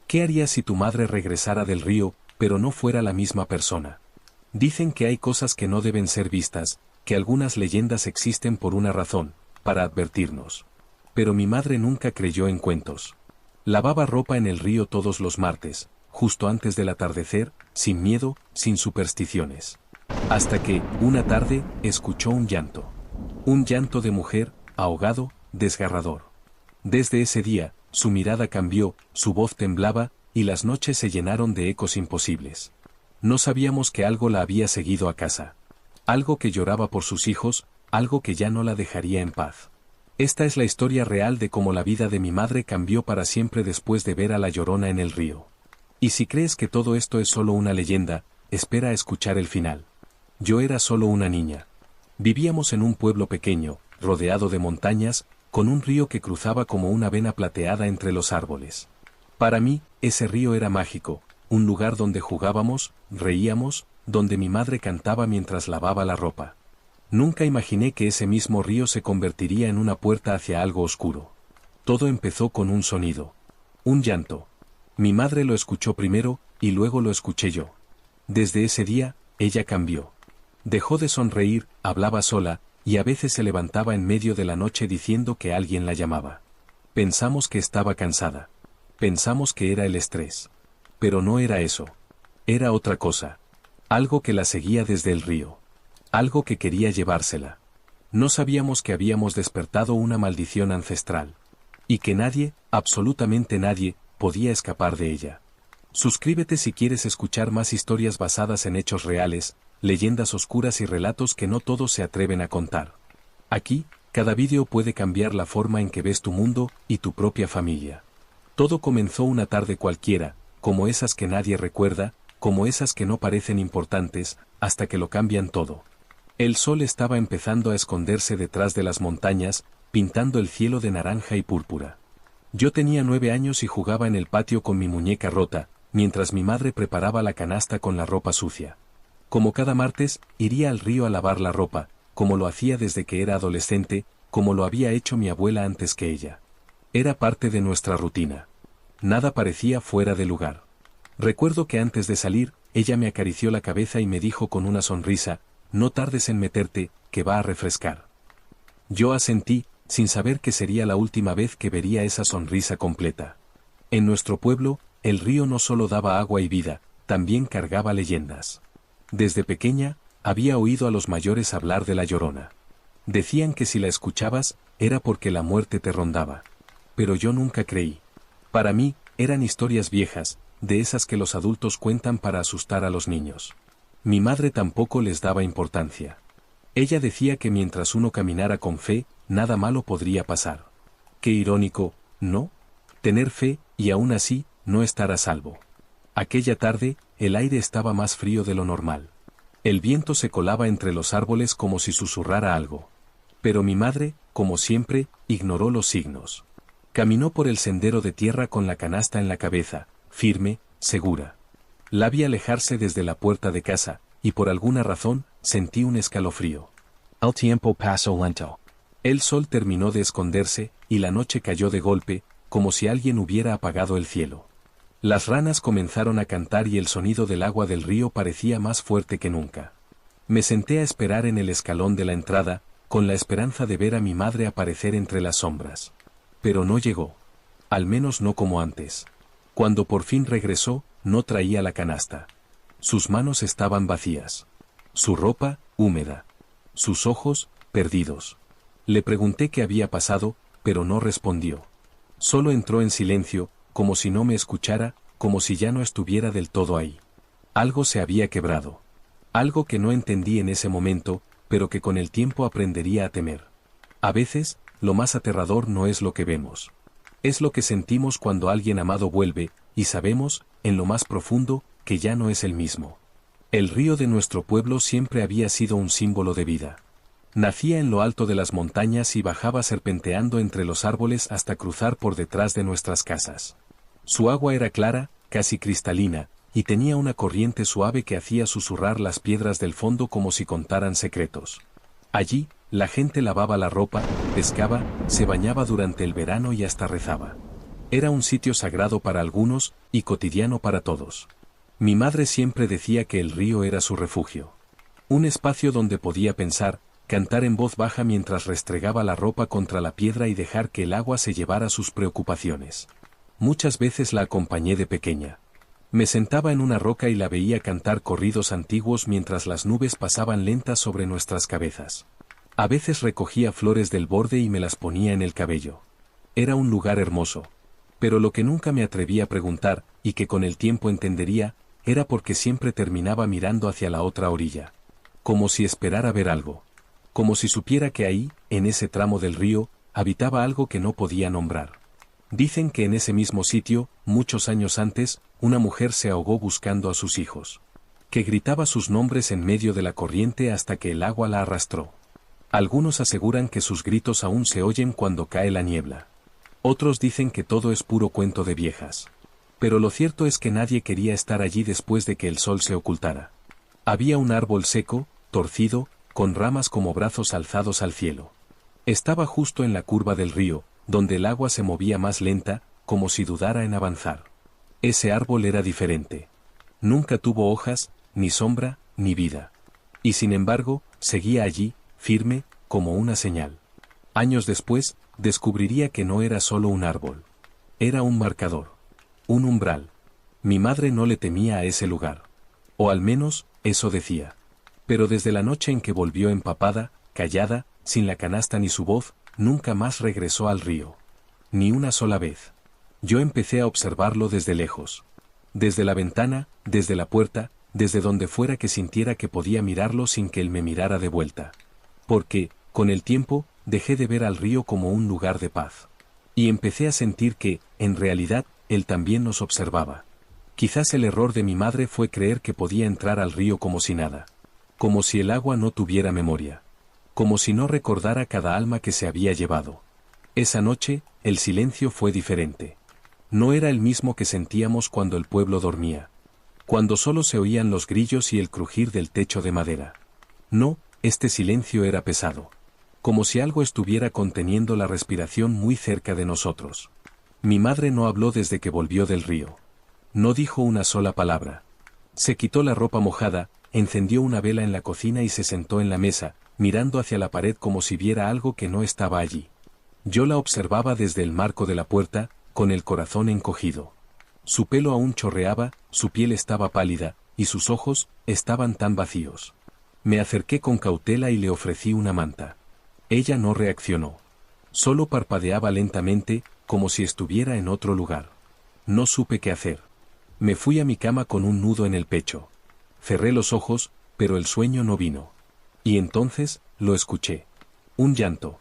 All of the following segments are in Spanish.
¿Qué harías si tu madre regresara del río, pero no fuera la misma persona? Dicen que hay cosas que no deben ser vistas, que algunas leyendas existen por una razón, para advertirnos. Pero mi madre nunca creyó en cuentos. Lavaba ropa en el río todos los martes, justo antes del atardecer, sin miedo, sin supersticiones. Hasta que, una tarde, escuchó un llanto. Un llanto de mujer, ahogado, desgarrador. Desde ese día, su mirada cambió, su voz temblaba, y las noches se llenaron de ecos imposibles. No sabíamos que algo la había seguido a casa. Algo que lloraba por sus hijos, algo que ya no la dejaría en paz. Esta es la historia real de cómo la vida de mi madre cambió para siempre después de ver a la Llorona en el río. Y si crees que todo esto es solo una leyenda, espera a escuchar el final. Yo era solo una niña. Vivíamos en un pueblo pequeño, rodeado de montañas, con un río que cruzaba como una vena plateada entre los árboles. Para mí, ese río era mágico, un lugar donde jugábamos, reíamos, donde mi madre cantaba mientras lavaba la ropa. Nunca imaginé que ese mismo río se convertiría en una puerta hacia algo oscuro. Todo empezó con un sonido. Un llanto. Mi madre lo escuchó primero, y luego lo escuché yo. Desde ese día, ella cambió. Dejó de sonreír, hablaba sola, y a veces se levantaba en medio de la noche diciendo que alguien la llamaba. Pensamos que estaba cansada. Pensamos que era el estrés. Pero no era eso. Era otra cosa. Algo que la seguía desde el río. Algo que quería llevársela. No sabíamos que habíamos despertado una maldición ancestral. Y que nadie, absolutamente nadie, podía escapar de ella. Suscríbete si quieres escuchar más historias basadas en hechos reales, leyendas oscuras y relatos que no todos se atreven a contar. Aquí, cada vídeo puede cambiar la forma en que ves tu mundo y tu propia familia. Todo comenzó una tarde cualquiera, como esas que nadie recuerda, como esas que no parecen importantes, hasta que lo cambian todo. El sol estaba empezando a esconderse detrás de las montañas, pintando el cielo de naranja y púrpura. Yo tenía 9 años y jugaba en el patio con mi muñeca rota, mientras mi madre preparaba la canasta con la ropa sucia. Como cada martes, iría al río a lavar la ropa, como lo hacía desde que era adolescente, como lo había hecho mi abuela antes que ella. Era parte de nuestra rutina. Nada parecía fuera de lugar. Recuerdo que antes de salir, ella me acarició la cabeza y me dijo con una sonrisa, «No tardes en meterte, que va a refrescar». Yo asentí, sin saber que sería la última vez que vería esa sonrisa completa. En nuestro pueblo, el río no solo daba agua y vida, también cargaba leyendas. Desde pequeña, había oído a los mayores hablar de la Llorona. Decían que si la escuchabas, era porque la muerte te rondaba. Pero yo nunca creí. Para mí, eran historias viejas, de esas que los adultos cuentan para asustar a los niños. Mi madre tampoco les daba importancia. Ella decía que mientras uno caminara con fe, nada malo podría pasar. Qué irónico, ¿no? Tener fe, y aún así, no estar a salvo. Aquella tarde, el aire estaba más frío de lo normal. El viento se colaba entre los árboles como si susurrara algo. Pero mi madre, como siempre, ignoró los signos. Caminó por el sendero de tierra con la canasta en la cabeza, firme, segura. La vi alejarse desde la puerta de casa, y por alguna razón, sentí un escalofrío. El tiempo pasó lento. El sol terminó de esconderse, y la noche cayó de golpe, como si alguien hubiera apagado el cielo. Las ranas comenzaron a cantar y el sonido del agua del río parecía más fuerte que nunca. Me senté a esperar en el escalón de la entrada, con la esperanza de ver a mi madre aparecer entre las sombras. Pero no llegó. Al menos no como antes. Cuando por fin regresó, no traía la canasta. Sus manos estaban vacías. Su ropa, húmeda. Sus ojos, perdidos. Le pregunté qué había pasado, pero no respondió. Solo entró en silencio, como si no me escuchara, como si ya no estuviera del todo ahí. Algo se había quebrado. Algo que no entendí en ese momento, pero que con el tiempo aprendería a temer. A veces, lo más aterrador no es lo que vemos. Es lo que sentimos cuando alguien amado vuelve, y sabemos, en lo más profundo, que ya no es el mismo. El río de nuestro pueblo siempre había sido un símbolo de vida. Nacía en lo alto de las montañas y bajaba serpenteando entre los árboles hasta cruzar por detrás de nuestras casas. Su agua era clara, casi cristalina, y tenía una corriente suave que hacía susurrar las piedras del fondo como si contaran secretos. Allí, la gente lavaba la ropa, pescaba, se bañaba durante el verano y hasta rezaba. Era un sitio sagrado para algunos y cotidiano para todos. Mi madre siempre decía que el río era su refugio. Un espacio donde podía pensar, cantar en voz baja mientras restregaba la ropa contra la piedra y dejar que el agua se llevara sus preocupaciones. Muchas veces la acompañé de pequeña. Me sentaba en una roca y la veía cantar corridos antiguos mientras las nubes pasaban lentas sobre nuestras cabezas. A veces recogía flores del borde y me las ponía en el cabello. Era un lugar hermoso. Pero lo que nunca me atreví a preguntar, y que con el tiempo entendería, era porque siempre terminaba mirando hacia la otra orilla. Como si esperara ver algo. Como si supiera que ahí, en ese tramo del río, habitaba algo que no podía nombrar. Dicen que en ese mismo sitio, muchos años antes, una mujer se ahogó buscando a sus hijos. Que gritaba sus nombres en medio de la corriente hasta que el agua la arrastró. Algunos aseguran que sus gritos aún se oyen cuando cae la niebla. Otros dicen que todo es puro cuento de viejas. Pero lo cierto es que nadie quería estar allí después de que el sol se ocultara. Había un árbol seco, torcido, con ramas como brazos alzados al cielo. Estaba justo en la curva del río, donde el agua se movía más lenta, como si dudara en avanzar. Ese árbol era diferente. Nunca tuvo hojas, ni sombra, ni vida. Y sin embargo, seguía allí, firme, como una señal. Años después, descubriría que no era solo un árbol. Era un marcador. Un umbral. Mi madre no le temía a ese lugar. O al menos, eso decía. Pero desde la noche en que volvió empapada, callada, sin la canasta ni su voz, nunca más regresó al río. Ni una sola vez. Yo empecé a observarlo desde lejos. Desde la ventana, desde la puerta, desde donde fuera que sintiera que podía mirarlo sin que él me mirara de vuelta. Porque, con el tiempo, dejé de ver al río como un lugar de paz. Y empecé a sentir que, en realidad, él también nos observaba. Quizás el error de mi madre fue creer que podía entrar al río como si nada. Como si el agua no tuviera memoria. Como si no recordara cada alma que se había llevado. Esa noche, el silencio fue diferente. No era el mismo que sentíamos cuando el pueblo dormía. Cuando solo se oían los grillos y el crujir del techo de madera. No, este silencio era pesado. Como si algo estuviera conteniendo la respiración muy cerca de nosotros. Mi madre no habló desde que volvió del río. No dijo una sola palabra. Se quitó la ropa mojada, encendió una vela en la cocina y se sentó en la mesa, mirando hacia la pared como si viera algo que no estaba allí. Yo la observaba desde el marco de la puerta, con el corazón encogido. Su pelo aún chorreaba, su piel estaba pálida, y sus ojos estaban tan vacíos. Me acerqué con cautela y le ofrecí una manta. Ella no reaccionó. Solo parpadeaba lentamente, como si estuviera en otro lugar. No supe qué hacer. Me fui a mi cama con un nudo en el pecho. Cerré los ojos, pero el sueño no vino. Y entonces, lo escuché. Un llanto.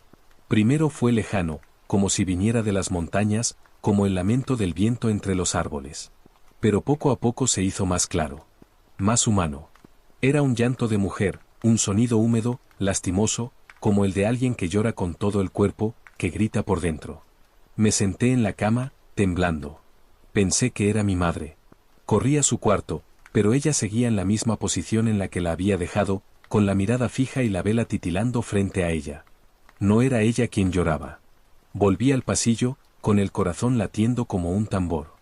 Primero fue lejano, como si viniera de las montañas, como el lamento del viento entre los árboles. Pero poco a poco se hizo más claro. Más humano. Era un llanto de mujer, un sonido húmedo, lastimoso, como el de alguien que llora con todo el cuerpo, que grita por dentro. Me senté en la cama, temblando. Pensé que era mi madre. Corrí a su cuarto, pero ella seguía en la misma posición en la que la había dejado, con la mirada fija y la vela titilando frente a ella. No era ella quien lloraba. Volví al pasillo, con el corazón latiendo como un tambor.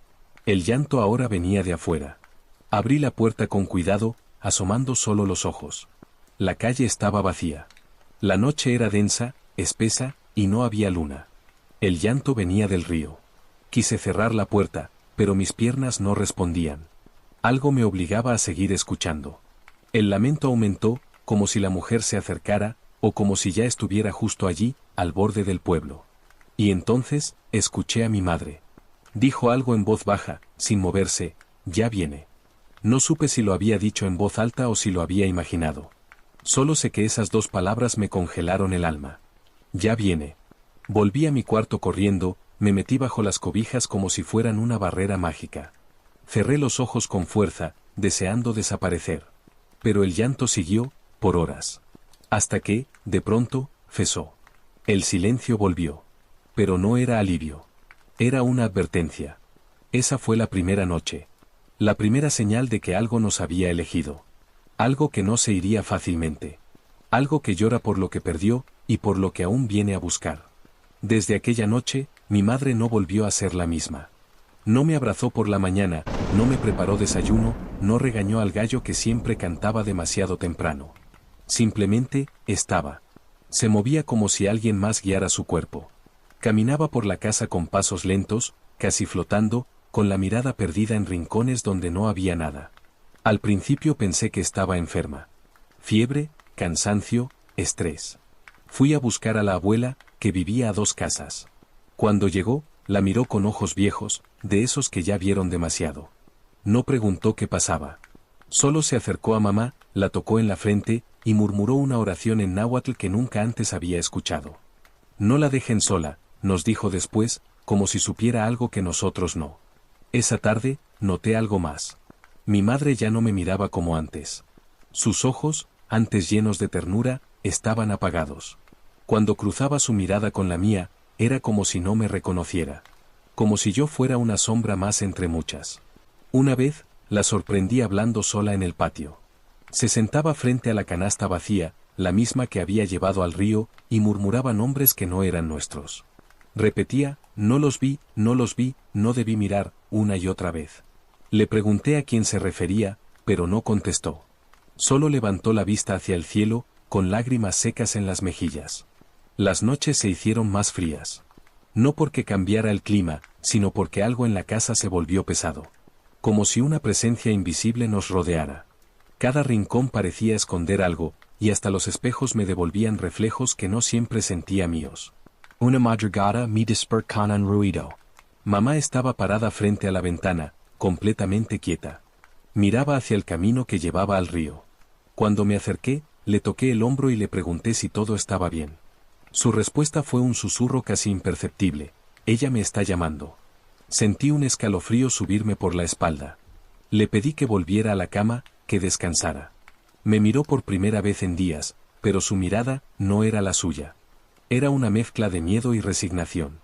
El llanto ahora venía de afuera. Abrí la puerta con cuidado, asomando solo los ojos. La calle estaba vacía. La noche era densa, espesa, y no había luna. El llanto venía del río. Quise cerrar la puerta, pero mis piernas no respondían. Algo me obligaba a seguir escuchando. El lamento aumentó, como si la mujer se acercara, o como si ya estuviera justo allí, al borde del pueblo. Y entonces, escuché a mi madre. Dijo algo en voz baja, sin moverse: ya viene. No supe si lo había dicho en voz alta o si lo había imaginado. Solo sé que esas dos palabras me congelaron el alma. Ya viene. Volví a mi cuarto corriendo, me metí bajo las cobijas como si fueran una barrera mágica. Cerré los ojos con fuerza, deseando desaparecer. Pero el llanto siguió, por horas. Hasta que, de pronto, cesó. El silencio volvió. Pero no era alivio. Era una advertencia. Esa fue la primera noche. La primera señal de que algo nos había elegido. Algo que no se iría fácilmente. Algo que llora por lo que perdió, y por lo que aún viene a buscar. Desde aquella noche, Mi madre no volvió a ser la misma. No me abrazó por la mañana, no me preparó desayuno, no regañó al gallo que siempre cantaba demasiado temprano. Simplemente, estaba. Se movía como si alguien más guiara su cuerpo. Caminaba por la casa con pasos lentos, casi flotando, con la mirada perdida en rincones donde no había nada. Al principio pensé que estaba enferma. Fiebre, cansancio, estrés. Fui a buscar a la abuela, que vivía a 2 casas. Cuando llegó, la miró con ojos viejos, de esos que ya vieron demasiado. No preguntó qué pasaba. Solo se acercó a mamá, la tocó en la frente, y murmuró una oración en náhuatl que nunca antes había escuchado. No la dejen sola, nos dijo después, como si supiera algo que nosotros no. Esa tarde, noté algo más. Mi madre ya no me miraba como antes. Sus ojos, antes llenos de ternura, estaban apagados. Cuando cruzaba su mirada con la mía, era como si no me reconociera. Como si yo fuera una sombra más entre muchas. Una vez, la sorprendí hablando sola en el patio. Se sentaba frente a la canasta vacía, la misma que había llevado al río, y murmuraba nombres que no eran nuestros. Repetía, no los vi, no debí mirar, una y otra vez. Le pregunté a quién se refería, pero no contestó. Solo levantó la vista hacia el cielo, con lágrimas secas en las mejillas. Las noches se hicieron más frías. No porque cambiara el clima, sino porque algo en la casa se volvió pesado. Como si una presencia invisible nos rodeara. Cada rincón parecía esconder algo, y hasta los espejos me devolvían reflejos que no siempre sentía míos. Una madrugada me desperté con un ruido. Mamá estaba parada frente a la ventana, completamente quieta. Miraba hacia el camino que llevaba al río. Cuando me acerqué, le toqué el hombro y le pregunté si todo estaba bien. Su respuesta fue un susurro casi imperceptible. Ella me está llamando. Sentí un escalofrío subirme por la espalda. Le pedí que volviera a la cama, que descansara. Me miró por primera vez en días, pero su mirada no era la suya. Era una mezcla de miedo y resignación.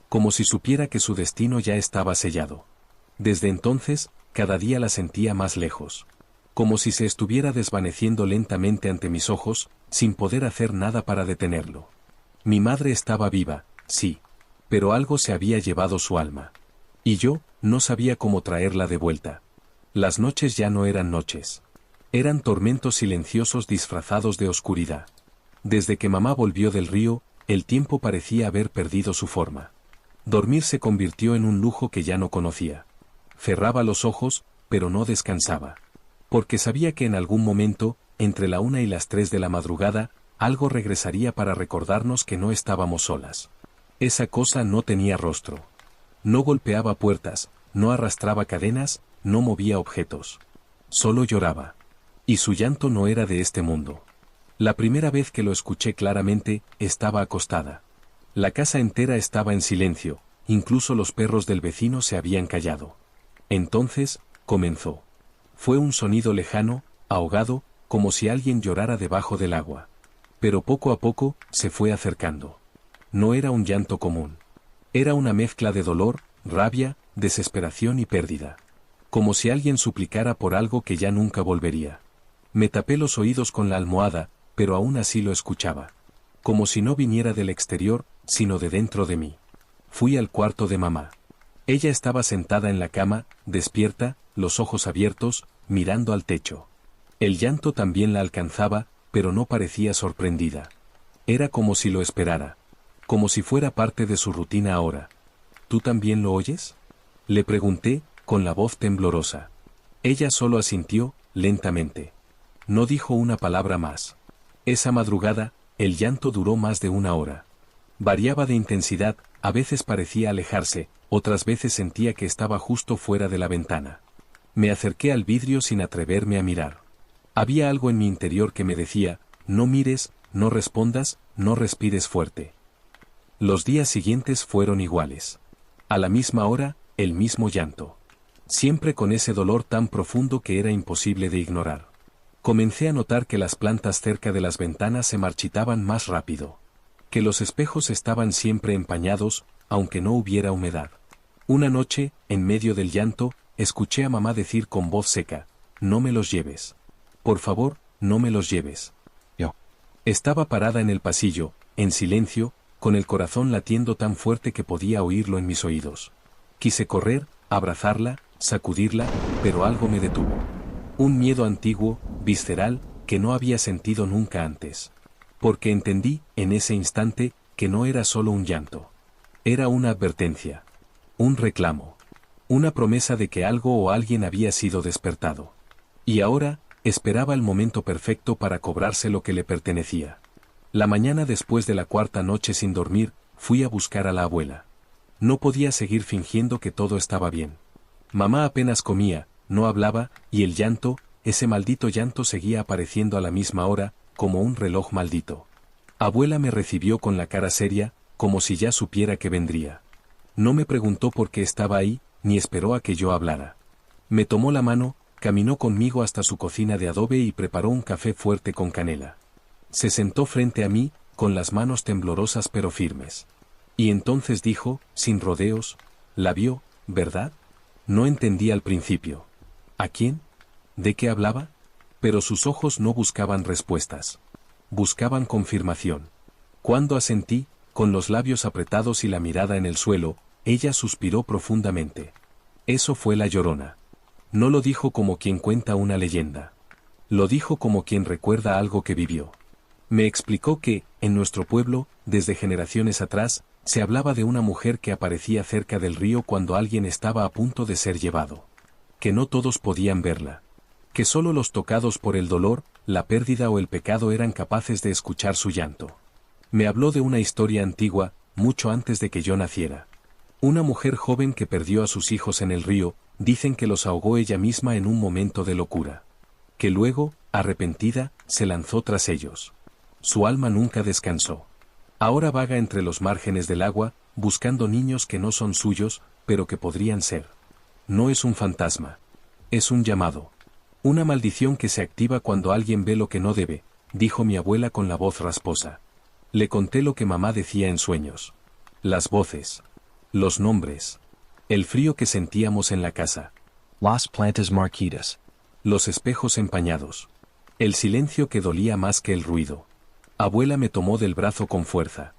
Como si supiera que su destino ya estaba sellado. Desde entonces, cada día la sentía más lejos. Como si se estuviera desvaneciendo lentamente ante mis ojos, sin poder hacer nada para detenerlo. Mi madre estaba viva, sí, pero algo se había llevado su alma. Y yo, no sabía cómo traerla de vuelta. Las noches ya no eran noches. Eran tormentos silenciosos disfrazados de oscuridad. Desde que mamá volvió del río, el tiempo parecía haber perdido su forma. Dormir se convirtió en un lujo que ya no conocía. Cerraba los ojos, pero no descansaba. Porque sabía que en algún momento, entre la 1 y las 3 de la madrugada, algo regresaría para recordarnos que no estábamos solas. Esa cosa no tenía rostro. No golpeaba puertas, no arrastraba cadenas, no movía objetos. Solo lloraba. Y su llanto no era de este mundo. La primera vez que lo escuché claramente, estaba acostada. La casa entera estaba en silencio, incluso los perros del vecino se habían callado. Entonces, comenzó. Fue un sonido lejano, ahogado, como si alguien llorara debajo del agua. Pero poco a poco, se fue acercando. No era un llanto común. Era una mezcla de dolor, rabia, desesperación y pérdida. Como si alguien suplicara por algo que ya nunca volvería. Me tapé los oídos con la almohada, pero aún así lo escuchaba. Como si no viniera del exterior, sino de dentro de mí. Fui al cuarto de mamá. Ella estaba sentada en la cama, despierta, los ojos abiertos, mirando al techo. El llanto también la alcanzaba, pero no parecía sorprendida. Era como si lo esperara. Como si fuera parte de su rutina ahora. ¿Tú también lo oyes? Le pregunté, con la voz temblorosa. Ella solo asintió, lentamente. No dijo una palabra más. Esa madrugada, el llanto duró más de 1 hora. Variaba de intensidad, a veces parecía alejarse, otras veces sentía que estaba justo fuera de la ventana. Me acerqué al vidrio sin atreverme a mirar. Había algo en mi interior que me decía, no mires, no respondas, no respires fuerte. Los días siguientes fueron iguales. A la misma hora, el mismo llanto. Siempre con ese dolor tan profundo que era imposible de ignorar. Comencé a notar que las plantas cerca de las ventanas se marchitaban más rápido. Que los espejos estaban siempre empañados, aunque no hubiera humedad. Una noche, en medio del llanto, escuché a mamá decir con voz seca, no me los lleves. Por favor, no me los lleves. Yo. Estaba parada en el pasillo, en silencio, con el corazón latiendo tan fuerte que podía oírlo en mis oídos. Quise correr, abrazarla, sacudirla, pero algo me detuvo. Un miedo antiguo, visceral, que no había sentido nunca antes. Porque entendí, en ese instante, que no era solo un llanto. Era una advertencia. Un reclamo. Una promesa de que algo o alguien había sido despertado. Y ahora, esperaba el momento perfecto para cobrarse lo que le pertenecía. La mañana después de la cuarta noche sin dormir, fui a buscar a la abuela. No podía seguir fingiendo que todo estaba bien. Mamá apenas comía, no hablaba, y el llanto, ese maldito llanto seguía apareciendo a la misma hora, como un reloj maldito. Abuela me recibió con la cara seria, como si ya supiera que vendría. No me preguntó por qué estaba ahí, ni esperó a que yo hablara. Me tomó la mano, caminó conmigo hasta su cocina de adobe y preparó un café fuerte con canela. Se sentó frente a mí, con las manos temblorosas pero firmes. Y entonces dijo, sin rodeos, la vio, ¿verdad? No entendí al principio. ¿A quién? ¿De qué hablaba? Pero sus ojos no buscaban respuestas. Buscaban confirmación. Cuando asentí, con los labios apretados y la mirada en el suelo, ella suspiró profundamente. Eso fue la Llorona. No lo dijo como quien cuenta una leyenda. Lo dijo como quien recuerda algo que vivió. Me explicó que, en nuestro pueblo, desde generaciones atrás, se hablaba de una mujer que aparecía cerca del río cuando alguien estaba a punto de ser llevado. Que no todos podían verla. Que solo los tocados por el dolor, la pérdida o el pecado eran capaces de escuchar su llanto. Me habló de una historia antigua, mucho antes de que yo naciera. Una mujer joven que perdió a sus hijos en el río, dicen que los ahogó ella misma en un momento de locura. Que luego, arrepentida, se lanzó tras ellos. Su alma nunca descansó. Ahora vaga entre los márgenes del agua, buscando niños que no son suyos, pero que podrían ser. No es un fantasma. Es un llamado. Una maldición que se activa cuando alguien ve lo que no debe, dijo mi abuela con la voz rasposa. Le conté lo que mamá decía en sueños. Las voces. Los nombres. El frío que sentíamos en la casa. Las plantas marquitas. Los espejos empañados. El silencio que dolía más que el ruido. Abuela me tomó del brazo con fuerza.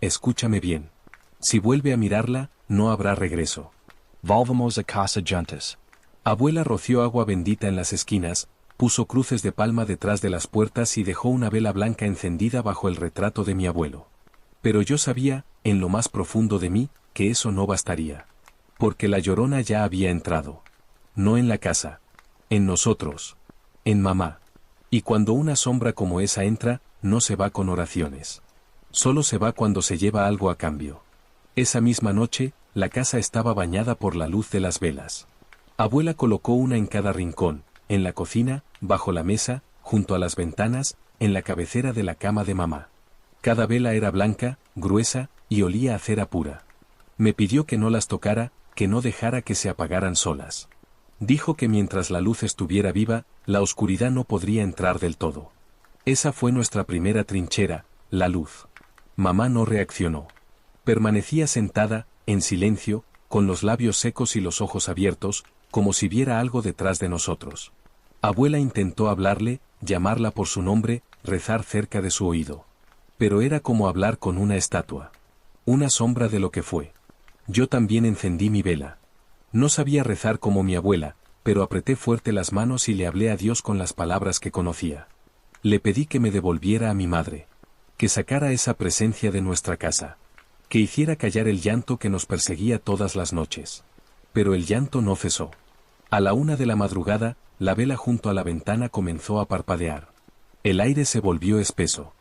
Escúchame bien. Si vuelve a mirarla, no habrá regreso. Volvamos a casa juntas. Abuela roció agua bendita en las esquinas, puso cruces de palma detrás de las puertas y dejó una vela blanca encendida bajo el retrato de mi abuelo. Pero yo sabía, en lo más profundo de mí, que eso no bastaría. Porque la Llorona ya había entrado. No en la casa. En nosotros. En mamá. Y cuando una sombra como esa entra, no se va con oraciones. Solo se va cuando se lleva algo a cambio. Esa misma noche, la casa estaba bañada por la luz de las velas. Abuela colocó una en cada rincón, en la cocina, bajo la mesa, junto a las ventanas, en la cabecera de la cama de mamá. Cada vela era blanca, gruesa, y olía a cera pura. Me pidió que no las tocara, que no dejara que se apagaran solas. Dijo que mientras la luz estuviera viva, la oscuridad no podría entrar del todo. Esa fue nuestra primera trinchera, la luz. Mamá no reaccionó. Permanecía sentada, en silencio, con los labios secos y los ojos abiertos, como si viera algo detrás de nosotros. Abuela intentó hablarle, llamarla por su nombre, rezar cerca de su oído. Pero era como hablar con una estatua. Una sombra de lo que fue. Yo también encendí mi vela. No sabía rezar como mi abuela, pero apreté fuerte las manos y le hablé a Dios con las palabras que conocía. Le pedí que me devolviera a mi madre. Que sacara esa presencia de nuestra casa. Que hiciera callar el llanto que nos perseguía todas las noches. Pero el llanto no cesó. A la 1 de la madrugada, la vela junto a la ventana comenzó a parpadear. El aire se volvió espeso.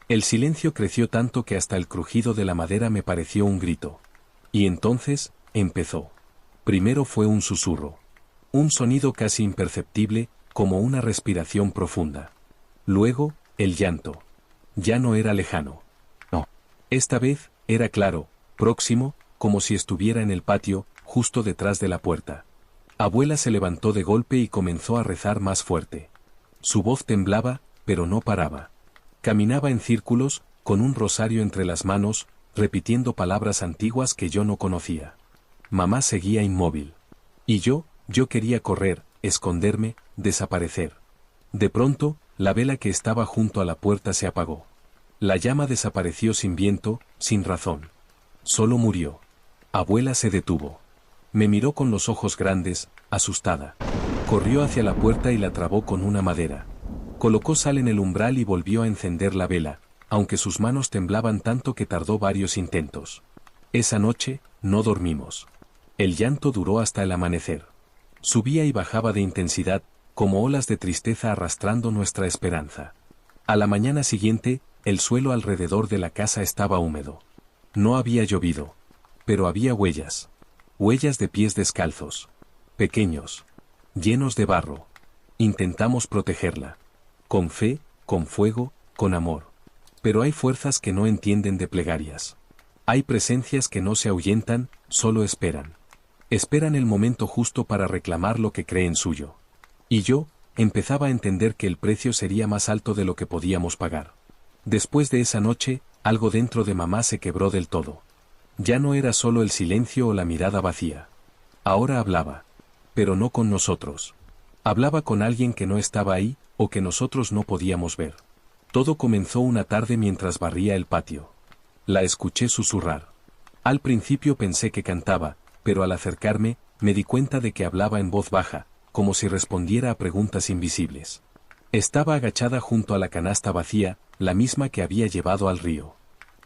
El silencio creció tanto que hasta el crujido de la madera me pareció un grito. Y entonces, empezó. Primero fue un susurro. Un sonido casi imperceptible, como una respiración profunda. Luego, el llanto. Ya no era lejano. No. Esta vez, era claro, próximo, como si estuviera en el patio, justo detrás de la puerta. Abuela se levantó de golpe y comenzó a rezar más fuerte. Su voz temblaba, pero no paraba. Caminaba en círculos, con un rosario entre las manos, repitiendo palabras antiguas que yo no conocía. Mamá seguía inmóvil. Y yo quería correr, esconderme, desaparecer. De pronto, la vela que estaba junto a la puerta se apagó. La llama desapareció sin viento, sin razón. Solo murió. Abuela se detuvo. Me miró con los ojos grandes, asustada. Corrió hacia la puerta y la trabó con una madera. Colocó sal en el umbral y volvió a encender la vela, aunque sus manos temblaban tanto que tardó varios intentos. Esa noche, no dormimos. El llanto duró hasta el amanecer. Subía y bajaba de intensidad, como olas de tristeza arrastrando nuestra esperanza. A la mañana siguiente, el suelo alrededor de la casa estaba húmedo. No había llovido. Pero había huellas. Huellas de pies descalzos. Pequeños. Llenos de barro. Intentamos protegerla. Con fe, con fuego, con amor. Pero hay fuerzas que no entienden de plegarias. Hay presencias que no se ahuyentan, solo esperan. Esperan el momento justo para reclamar lo que creen suyo. Y yo, empezaba a entender que el precio sería más alto de lo que podíamos pagar. Después de esa noche, algo dentro de mamá se quebró del todo. Ya no era solo el silencio o la mirada vacía. Ahora hablaba. Pero no con nosotros. Hablaba con alguien que no estaba ahí, o que nosotros no podíamos ver. Todo comenzó una tarde mientras barría el patio. La escuché susurrar. Al principio pensé que cantaba, pero al acercarme, me di cuenta de que hablaba en voz baja, como si respondiera a preguntas invisibles. Estaba agachada junto a la canasta vacía, la misma que había llevado al río.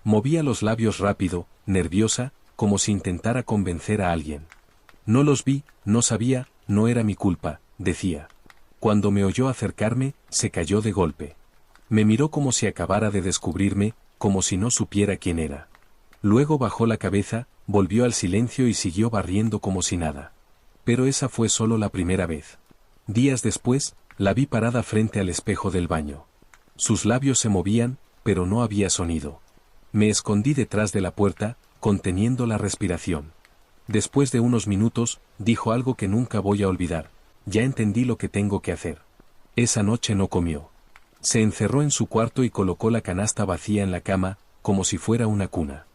Movía los labios rápido, nerviosa, como si intentara convencer a alguien. No los vi, no sabía, no era mi culpa, decía. Cuando me oyó acercarme, se cayó de golpe. Me miró como si acabara de descubrirme, como si no supiera quién era. Luego bajó la cabeza, volvió al silencio y siguió barriendo como si nada. Pero esa fue solo la primera vez. Días después, la vi parada frente al espejo del baño. Sus labios se movían, pero no había sonido. Me escondí detrás de la puerta, conteniendo la respiración. Después de unos minutos, dijo algo que nunca voy a olvidar. Ya entendí lo que tengo que hacer. Esa noche no comió. Se encerró en su cuarto y colocó la canasta vacía en la cama, como si fuera una cuna.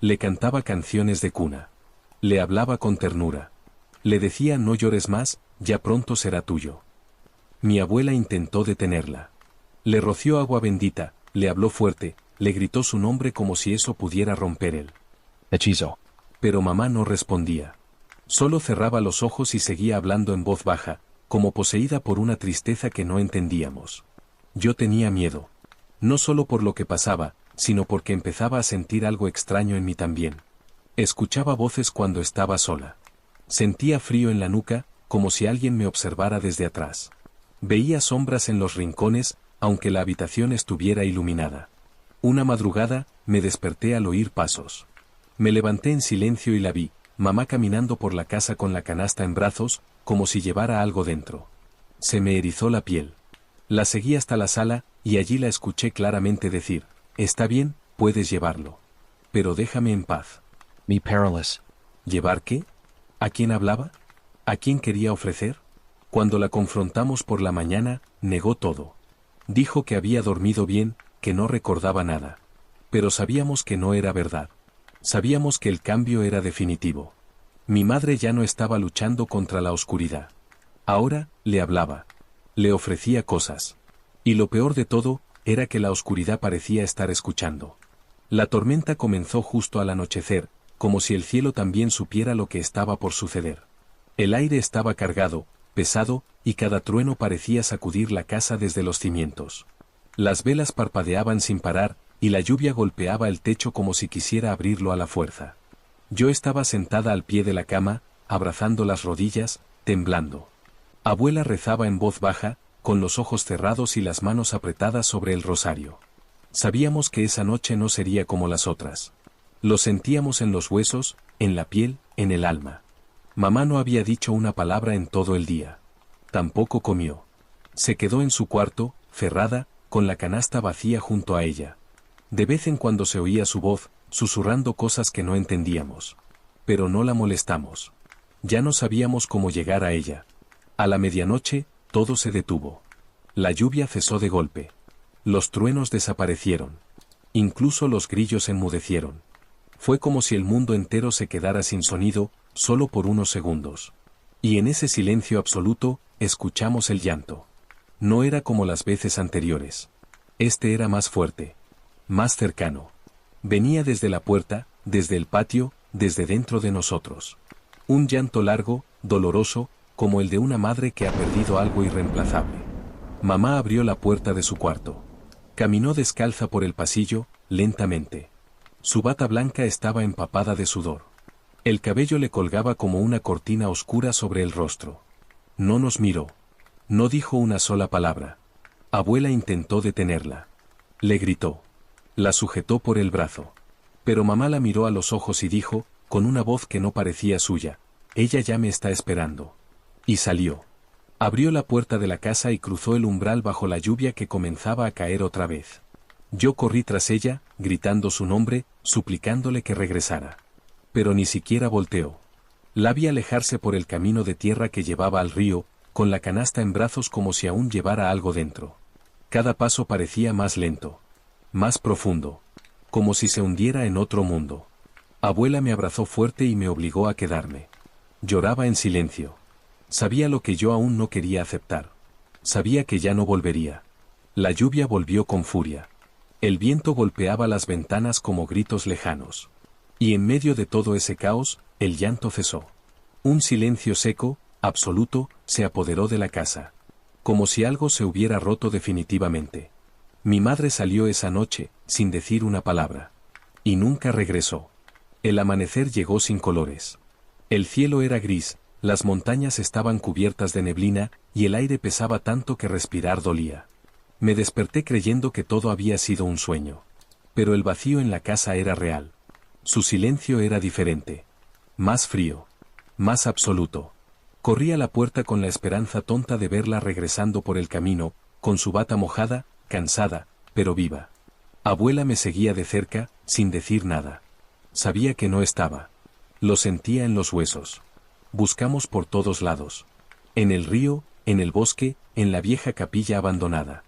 Le cantaba canciones de cuna. Le hablaba con ternura. Le decía no llores más, ya pronto será tuyo. Mi abuela intentó detenerla. Le roció agua bendita, le habló fuerte, le gritó su nombre como si eso pudiera romper él. Hechizo. Pero mamá no respondía. Solo cerraba los ojos y seguía hablando en voz baja, como poseída por una tristeza que no entendíamos. Yo tenía miedo. No solo por lo que pasaba, sino porque empezaba a sentir algo extraño en mí también. Escuchaba voces cuando estaba sola. Sentía frío en la nuca, como si alguien me observara desde atrás. Veía sombras en los rincones, aunque la habitación estuviera iluminada. Una madrugada, me desperté al oír pasos. Me levanté en silencio y la vi, mamá caminando por la casa con la canasta en brazos, como si llevara algo dentro. Se me erizó la piel. La seguí hasta la sala, y allí la escuché claramente decir, «Está bien, puedes llevarlo. Pero déjame en paz». Me perilous. ¿Llevar qué? ¿A quién hablaba? ¿A quién quería ofrecer? Cuando la confrontamos por la mañana, negó todo. Dijo que había dormido bien, que no recordaba nada. Pero sabíamos que no era verdad. Sabíamos que el cambio era definitivo. Mi madre ya no estaba luchando contra la oscuridad. Ahora, le hablaba. Le ofrecía cosas. Y lo peor de todo, era que la oscuridad parecía estar escuchando. La tormenta comenzó justo al anochecer, como si el cielo también supiera lo que estaba por suceder. El aire estaba cargado, pesado, y cada trueno parecía sacudir la casa desde los cimientos. Las velas parpadeaban sin parar, y la lluvia golpeaba el techo como si quisiera abrirlo a la fuerza. Yo estaba sentada al pie de la cama, abrazando las rodillas, temblando. Abuela rezaba en voz baja, con los ojos cerrados y las manos apretadas sobre el rosario. Sabíamos que esa noche no sería como las otras. Lo sentíamos en los huesos, en la piel, en el alma. Mamá no había dicho una palabra en todo el día. Tampoco comió. Se quedó en su cuarto, cerrada, con la canasta vacía junto a ella. De vez en cuando se oía su voz, susurrando cosas que no entendíamos. Pero no la molestamos. Ya no sabíamos cómo llegar a ella. A la medianoche, todo se detuvo. La lluvia cesó de golpe. Los truenos desaparecieron. Incluso los grillos enmudecieron. Fue como si el mundo entero se quedara sin sonido, solo por unos segundos. Y en ese silencio absoluto, escuchamos el llanto. No era como las veces anteriores. Este era más fuerte. más cercano. Venía desde la puerta, desde el patio, desde dentro de nosotros. Un llanto largo, doloroso, como el de una madre que ha perdido algo irreemplazable. Mamá abrió la puerta de su cuarto. Caminó descalza por el pasillo, lentamente. Su bata blanca estaba empapada de sudor. El cabello le colgaba como una cortina oscura sobre el rostro. No nos miró. No dijo una sola palabra. Abuela intentó detenerla. Le gritó. La sujetó por el brazo. Pero mamá la miró a los ojos y dijo, con una voz que no parecía suya, ella ya me está esperando. Y salió. Abrió la puerta de la casa y cruzó el umbral bajo la lluvia que comenzaba a caer otra vez. Yo corrí tras ella, gritando su nombre, suplicándole que regresara. Pero ni siquiera volteó. La vi alejarse por el camino de tierra que llevaba al río, con la canasta en brazos como si aún llevara algo dentro. Cada paso parecía más lento, más profundo, como si se hundiera en otro mundo. Abuela me abrazó fuerte y me obligó a quedarme. Lloraba en silencio. Sabía lo que yo aún no quería aceptar. Sabía que ya no volvería. La lluvia volvió con furia. El viento golpeaba las ventanas como gritos lejanos. Y en medio de todo ese caos, el llanto cesó. Un silencio seco, absoluto, se apoderó de la casa. Como si algo se hubiera roto definitivamente. Mi madre salió esa noche, sin decir una palabra. Y nunca regresó. El amanecer llegó sin colores. El cielo era gris, las montañas estaban cubiertas de neblina, y el aire pesaba tanto que respirar dolía. Me desperté creyendo que todo había sido un sueño. Pero el vacío en la casa era real. Su silencio era diferente. Más frío. Más absoluto. Corrí a la puerta con la esperanza tonta de verla regresando por el camino, con su bata mojada, cansada, pero viva. Abuela me seguía de cerca, sin decir nada. Sabía que no estaba. Lo sentía en los huesos. Buscamos por todos lados. En el río, en el bosque, en la vieja capilla abandonada.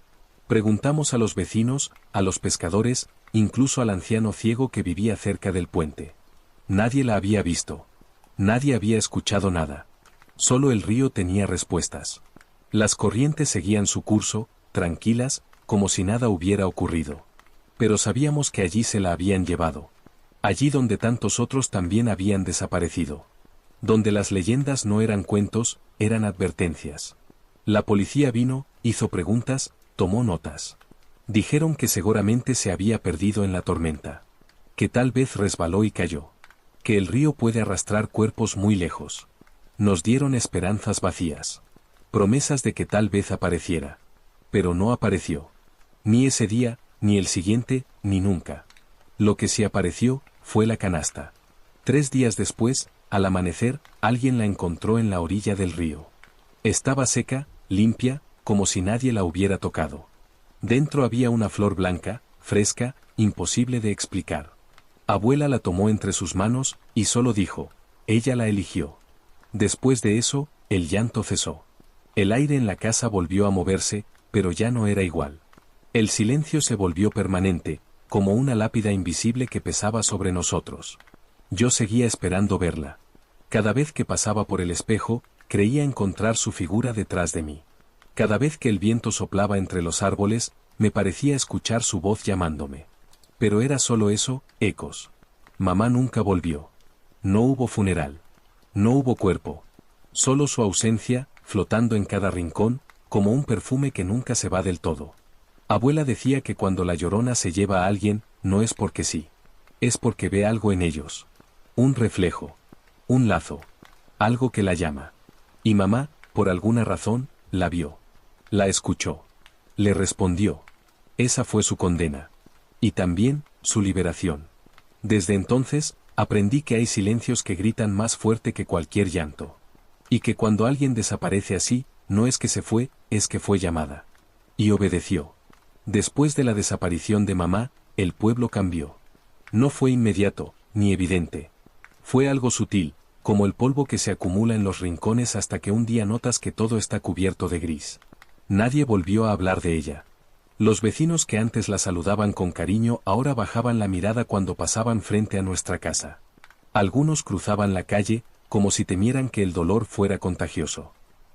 Preguntamos a los vecinos, a los pescadores, incluso al anciano ciego que vivía cerca del puente. Nadie la había visto. Nadie había escuchado nada. Solo el río tenía respuestas. Las corrientes seguían su curso, tranquilas, como si nada hubiera ocurrido. Pero sabíamos que allí se la habían llevado. Allí donde tantos otros también habían desaparecido. Donde las leyendas no eran cuentos, eran advertencias. La policía vino, hizo preguntas, tomó notas. Dijeron que seguramente se había perdido en la tormenta. Que tal vez resbaló y cayó. Que el río puede arrastrar cuerpos muy lejos. Nos dieron esperanzas vacías. Promesas de que tal vez apareciera. Pero no apareció. Ni ese día, ni el siguiente, ni nunca. Lo que sí apareció, fue la canasta. 3 días después, al amanecer, alguien la encontró en la orilla del río. Estaba seca, limpia, como si nadie la hubiera tocado. Dentro había una flor blanca, fresca, imposible de explicar. Abuela la tomó entre sus manos, y solo dijo, ella la eligió. Después de eso, el llanto cesó. El aire en la casa volvió a moverse, pero ya no era igual. El silencio se volvió permanente, como una lápida invisible que pesaba sobre nosotros. Yo seguía esperando verla. Cada vez que pasaba por el espejo, creía encontrar su figura detrás de mí. Cada vez que el viento soplaba entre los árboles, me parecía escuchar su voz llamándome. Pero era solo eso, ecos. Mamá nunca volvió. No hubo funeral. No hubo cuerpo. Solo su ausencia, flotando en cada rincón, como un perfume que nunca se va del todo. Abuela decía que cuando la Llorona se lleva a alguien, no es porque sí. Es porque ve algo en ellos. Un reflejo. Un lazo. Algo que la llama. Y mamá, por alguna razón, la vio. La escuchó. Le respondió. Esa fue su condena. Y también, su liberación. Desde entonces, aprendí que hay silencios que gritan más fuerte que cualquier llanto. Y que cuando alguien desaparece así, no es que se fue, es que fue llamada. Y obedeció. Después de la desaparición de mamá, el pueblo cambió. No fue inmediato, ni evidente. Fue algo sutil, como el polvo que se acumula en los rincones hasta que un día notas que todo está cubierto de gris. Nadie volvió a hablar de ella. Los vecinos que antes la saludaban con cariño ahora bajaban la mirada cuando pasaban frente a nuestra casa. Algunos cruzaban la calle, como si temieran que el dolor fuera contagioso.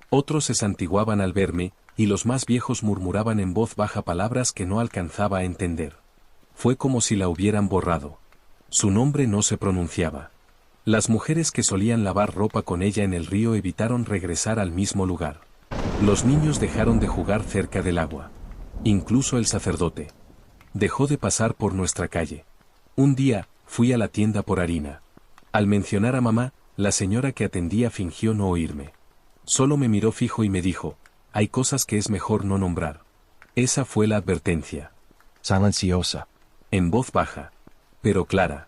Otros se santiguaban al verme, y los más viejos murmuraban en voz baja palabras que no alcanzaba a entender. Fue como si la hubieran borrado. Su nombre no se pronunciaba. Las mujeres que solían lavar ropa con ella en el río evitaron regresar al mismo lugar. Los niños dejaron de jugar cerca del agua. Incluso el sacerdote dejó de pasar por nuestra calle. Un día, fui a la tienda por harina. Al mencionar a mamá, la señora que atendía fingió no oírme. Solo me miró fijo y me dijo, hay cosas que es mejor no nombrar. Esa fue la advertencia. Silenciosa. En voz baja, pero clara.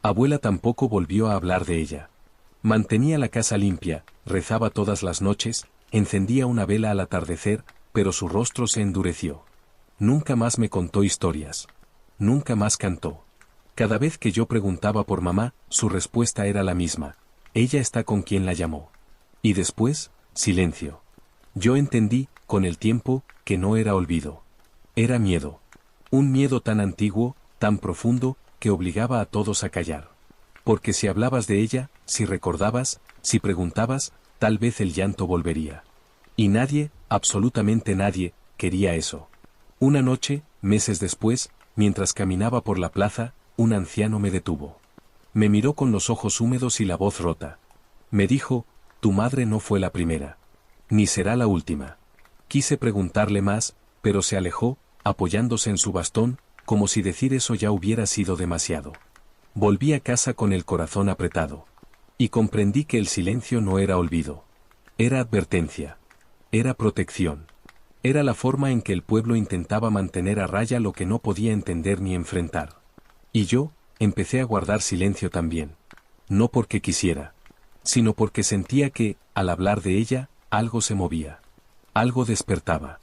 Abuela tampoco volvió a hablar de ella. Mantenía la casa limpia, rezaba todas las noches, encendía una vela al atardecer, pero su rostro se endureció. Nunca más me contó historias. Nunca más cantó. Cada vez que yo preguntaba por mamá, su respuesta era la misma. Ella está con quien la llamó. Y después, silencio. Yo entendí, con el tiempo, que no era olvido. Era miedo. Un miedo tan antiguo, tan profundo, que obligaba a todos a callar. Porque si hablabas de ella, si recordabas, si preguntabas, tal vez el llanto volvería. Y nadie, absolutamente nadie, quería eso. Una noche, meses después, mientras caminaba por la plaza, un anciano me detuvo. Me miró con los ojos húmedos y la voz rota. Me dijo, tu madre no fue la primera. Ni será la última. Quise preguntarle más, pero se alejó, apoyándose en su bastón, como si decir eso ya hubiera sido demasiado. Volví a casa con el corazón apretado. Y comprendí que el silencio no era olvido. Era advertencia. Era protección. Era la forma en que el pueblo intentaba mantener a raya lo que no podía entender ni enfrentar. Y yo, empecé a guardar silencio también. No porque quisiera, sino porque sentía que, al hablar de ella, algo se movía. Algo despertaba.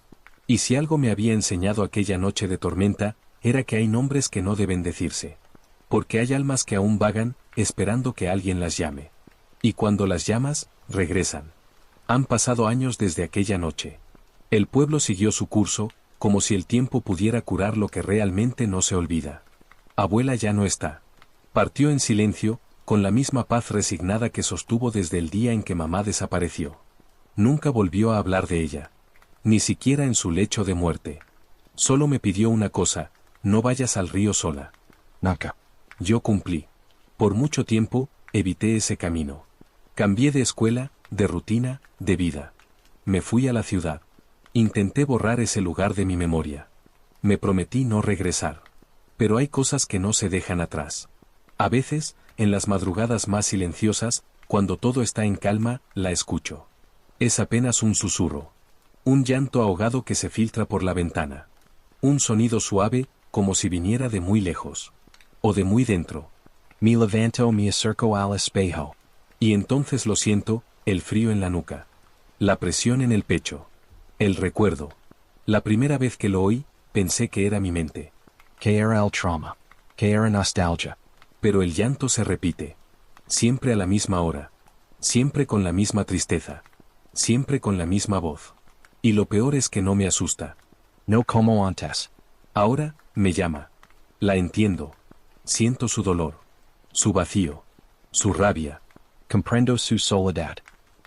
Y si algo me había enseñado aquella noche de tormenta, era que hay nombres que no deben decirse. Porque hay almas que aún vagan, esperando que alguien las llame. Y cuando las llamas, regresan. Han pasado años desde aquella noche. El pueblo siguió su curso, como si el tiempo pudiera curar lo que realmente no se olvida. Abuela ya no está. Partió en silencio, con la misma paz resignada que sostuvo desde el día en que mamá desapareció. Nunca volvió a hablar de ella. Ni siquiera en su lecho de muerte. Solo me pidió una cosa, no vayas al río sola. Nunca. Yo cumplí. Por mucho tiempo, evité ese camino. Cambié de escuela, de rutina, de vida. Me fui a la ciudad. Intenté borrar ese lugar de mi memoria. Me prometí no regresar. Pero hay cosas que no se dejan atrás. A veces, en las madrugadas más silenciosas, cuando todo está en calma, la escucho. Es apenas un susurro. Un llanto ahogado que se filtra por la ventana. Un sonido suave, como si viniera de muy lejos. O de muy dentro. Me levanto, me acerco al espejo. Y entonces lo siento, el frío en la nuca. La presión en el pecho. El recuerdo. La primera vez que lo oí, pensé que era mi mente. Que era el trauma. Que era nostalgia. Pero el llanto se repite. Siempre a la misma hora. Siempre con la misma tristeza. Siempre con la misma voz. Y lo peor es que no me asusta. No como antes. Ahora, me llama. La entiendo. Siento su dolor. Su vacío. Su rabia. Comprendo su soledad.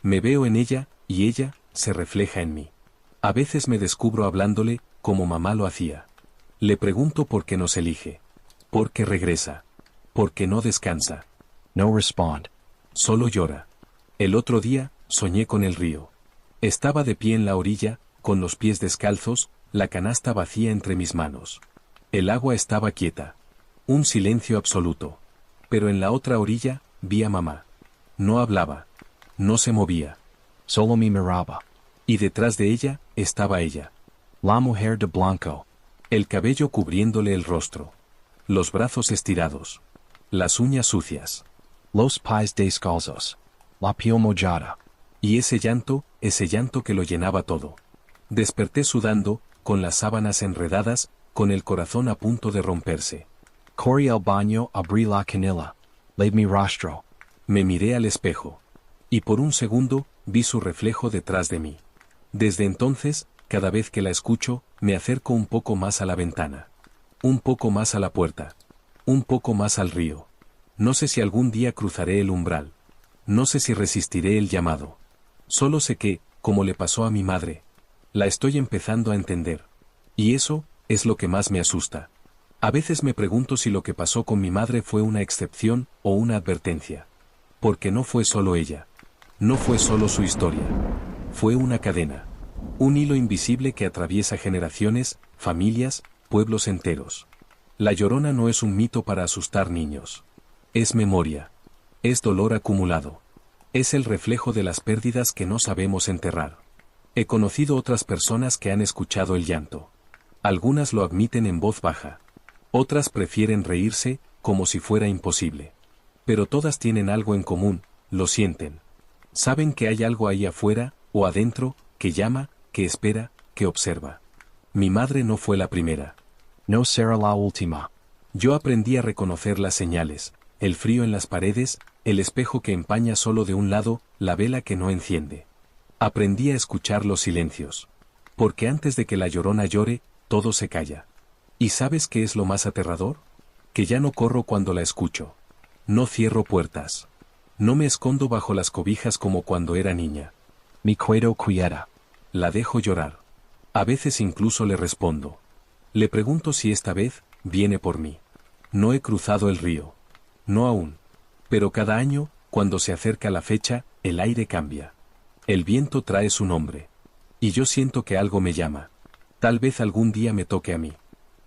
Me veo en ella, y ella, se refleja en mí. A veces me descubro hablándole, como mamá lo hacía. Le pregunto por qué nos elige. ¿Por qué regresa? ¿Por qué no descansa? No respond. Solo llora. El otro día, soñé con el río. Estaba de pie en la orilla, con los pies descalzos, la canasta vacía entre mis manos. El agua estaba quieta. Un silencio absoluto. Pero en la otra orilla, vi a mamá. No hablaba. No se movía. Solo me miraba. Y detrás de ella, estaba ella. La mujer de blanco. El cabello cubriéndole el rostro. Los brazos estirados. Las uñas sucias. Los pies descalzos. La piel mojada. Y ese llanto que lo llenaba todo. Desperté sudando, con las sábanas enredadas, con el corazón a punto de romperse. Corrí al baño, abrí la canilla. Lavé mi rostro. Me miré al espejo. Y por un segundo, vi su reflejo detrás de mí. Desde entonces, cada vez que la escucho, me acerco un poco más a la ventana. Un poco más a la puerta. Un poco más al río. No sé si algún día cruzaré el umbral. No sé si resistiré el llamado. Solo sé que, como le pasó a mi madre, la estoy empezando a entender. Y eso, es lo que más me asusta. A veces me pregunto si lo que pasó con mi madre fue una excepción o una advertencia. Porque no fue solo ella. No fue solo su historia. Fue una cadena. Un hilo invisible que atraviesa generaciones, familias, pueblos enteros. La Llorona no es un mito para asustar niños. Es memoria. Es dolor acumulado. Es el reflejo de las pérdidas que no sabemos enterrar. He conocido otras personas que han escuchado el llanto. Algunas lo admiten en voz baja. Otras prefieren reírse, como si fuera imposible. Pero todas tienen algo en común, lo sienten. Saben que hay algo ahí afuera, o adentro, que llama, que espera, que observa. Mi madre no fue la primera. No será la última. Yo aprendí a reconocer las señales, el frío en las paredes, el espejo que empaña solo de un lado, la vela que no enciende. Aprendí a escuchar los silencios. Porque antes de que la Llorona llore, todo se calla. ¿Y sabes qué es lo más aterrador? Que ya no corro cuando la escucho. No cierro puertas. No me escondo bajo las cobijas como cuando era niña. Me quedo quieta. La dejo llorar. A veces incluso le respondo. Le pregunto si esta vez viene por mí. No he cruzado el río. No aún. Pero cada año, cuando se acerca la fecha, el aire cambia. El viento trae su nombre. Y yo siento que algo me llama. Tal vez algún día me toque a mí.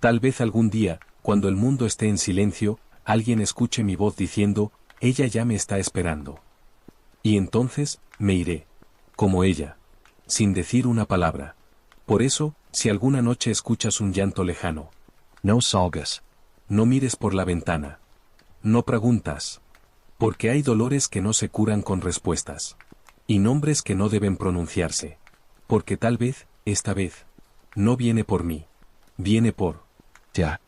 Tal vez algún día, cuando el mundo esté en silencio, alguien escuche mi voz diciendo, ella ya me está esperando. Y entonces, me iré. Como ella. Sin decir una palabra. Por eso, si alguna noche escuchas un llanto lejano. No salgas. No mires por la ventana. No preguntas. Porque hay dolores que no se curan con respuestas. Y nombres que no deben pronunciarse. Porque tal vez, esta vez, no viene por mí. Viene por... Ya.